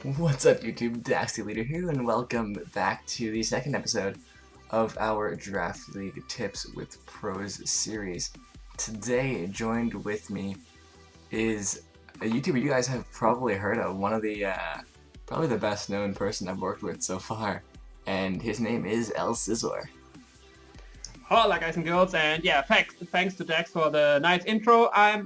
What's up, YouTube? Daxy Leader here, and welcome back to the second episode of our Draft League Tips with Pros series. Today, joined with me is a YouTuber you guys have probably heard of, one of the, probably the best known person I've worked with so far, and his name is Scizor. Hola guys and girls, and yeah, thanks to Dax for the nice intro. I'm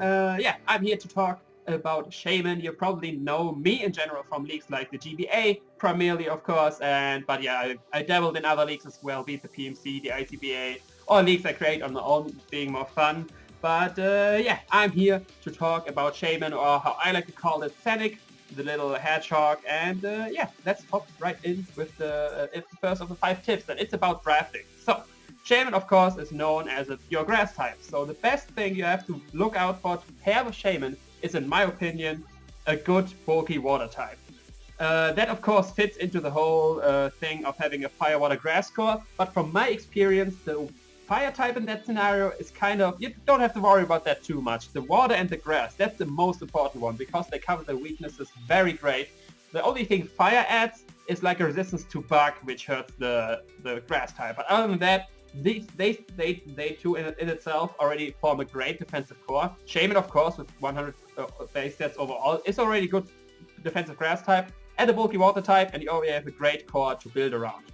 here to talk about Shaymin. You probably know me in general from leagues like the GBA, primarily of course, but yeah, I dabbled in other leagues as well, be it the PMC, the ICBA, or leagues I create on my own, being more fun. But yeah, I'm here to talk about Shaymin, or how I like to call it, Fennec, the little hedgehog, and yeah, let's hop right in with the first of the 5 tips, and it's about drafting. So, Shaymin, of course, is known as a pure grass type, so the best thing you have to look out for to pair with Shaymin is, in my opinion, a good bulky water type. That, of course, fits into the whole thing of having a fire water grass core, but from my experience, the fire type in that scenario is kind of, you don't have to worry about that too much. The water and the grass, that's the most important one, because they cover the weaknesses very great. The only thing fire adds is like a resistance to bug, which hurts the grass type, but other than that, they too in itself already form a great defensive core. Shaymin, of course, with 100 base stats overall, is already good defensive grass type, and a bulky water type, and you already have a great core to build around.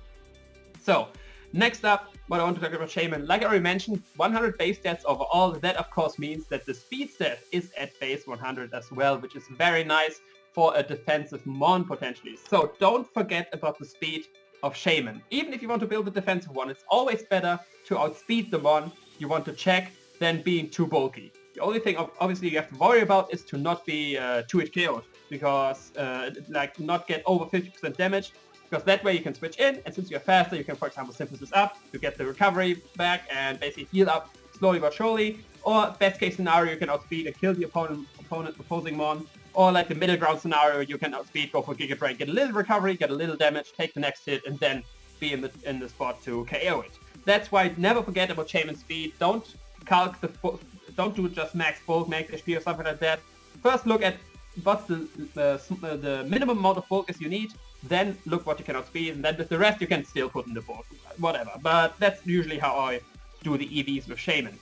So, next up, what I want to talk about Shaymin, like I already mentioned, 100 base stats overall. That of course means that the speed stat is at base 100 as well, which is very nice for a defensive mon potentially. So don't forget about the speed of Shaymin. Even if you want to build a defensive one, it's always better to outspeed the mon you want to check than being too bulky. The only thing obviously you have to worry about is to not be too hit KO'd, because like not get over 50% damage, because that way you can switch in, and since you're faster, you can, for example, synthesis up to get the recovery back and basically heal up slowly but surely. Or best case scenario, you can outspeed and kill the opposing mon. Or like the middle ground scenario, you can outspeed, go for Giga Drain, get a little recovery, get a little damage, take the next hit, and then be in the spot to KO it. That's why never forget about Shaymin speed. Don't don't do just max bulk, max HP or something like that. First look at what's the minimum amount of bulk as you need, then look what you can outspeed, and then the rest you can still put in the bulk, whatever. But that's usually how I do the EVs with Shaymin.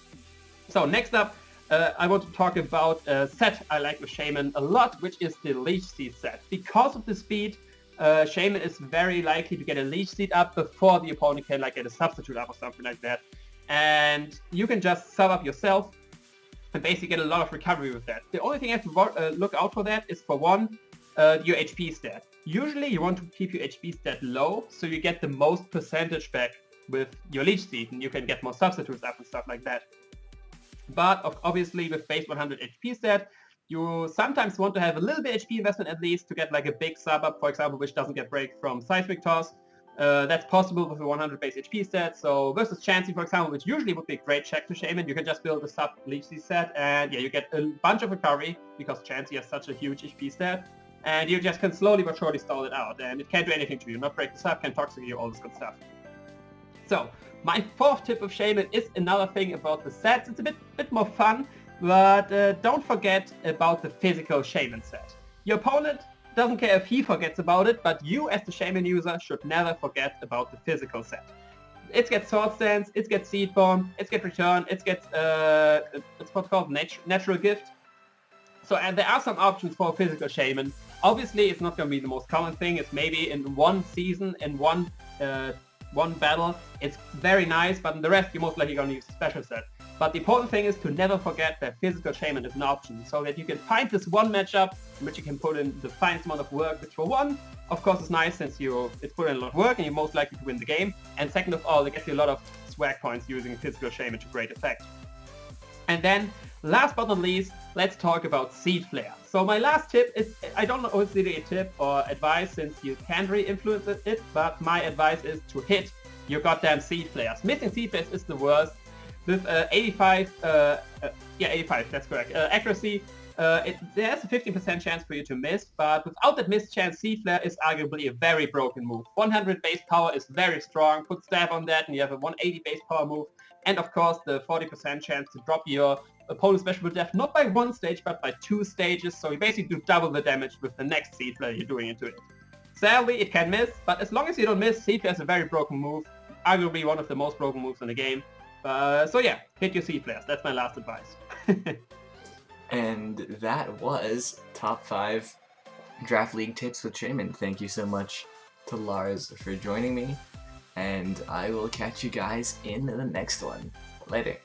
So next up, I want to talk about a set I like with Shaymin a lot, which is the Leech Seed set. Because of the speed, Shaymin is very likely to get a Leech Seed up before the opponent can like get a substitute up or something like that. And you can just sub up yourself and basically get a lot of recovery with that. The only thing you have to look out for that is, for one, your HP stat. Usually you want to keep your HP stat low, so you get the most percentage back with your Leech Seed, and you can get more substitutes up and stuff like that. But obviously with base 100 HP stat, you sometimes want to have a little bit HP investment at least to get like a big sub up, for example, which doesn't get break from Seismic Toss. That's possible with a 100 base HP stat. So versus Chansey, for example, which usually would be a great check to Shaymin, you can just build a sub Leech Seed set, and yeah, you get a bunch of recovery because Chansey has such a huge HP stat, and you just can slowly but surely stall it out, and it can't do anything to you, not break the sub, can't toxic you, all this good stuff. So, my 4th tip of Shaymin is another thing about the sets. It's a bit more fun, but don't forget about the physical Shaymin set. Your opponent doesn't care if he forgets about it, but you as the Shaymin user should never forget about the physical set. It gets Sword Stance, it gets Seed Bomb, it gets Return, it gets it's what's called Natural Gift. So, and there are some options for a physical Shaymin. Obviously, it's not going to be the most common thing. It's maybe in one season, in one battle, it's very nice, but in the rest, you're most likely going to use a special set. But the important thing is to never forget that physical Shaymin is an option, so that you can find this one matchup in which you can put in the finest amount of work, which for one, of course, is nice since it's put in a lot of work and you're most likely to win the game. And second of all, it gets you a lot of swag points using physical Shaymin to great effect. And then, last but not least, let's talk about Seed Flare. So my last tip is, I don't know if it's really a tip or advice since you can't really influence it, but my advice is to hit your goddamn Seed Flares. Missing Seed Flares is the worst. With 85, that's correct, accuracy, there's a 15% chance for you to miss, but without that miss chance, Seed Flare is arguably a very broken move. 100 base power is very strong, put stab on that and you have a 180 base power move, and of course the 40% chance to drop your opponent's special death not by 1 stage but by 2 stages, so you basically do double the damage with the next Seed Flare you're doing into it. Sadly, it can miss, but as long as you don't miss, Seed Flare is a very broken move, arguably one of the most broken moves in the game. So yeah, hit your Seed Flares, that's my last advice. And that was top 5 Draft League tips with Shaymin. Thank you so much to Lars for joining me, and I will catch you guys in the next one. Later.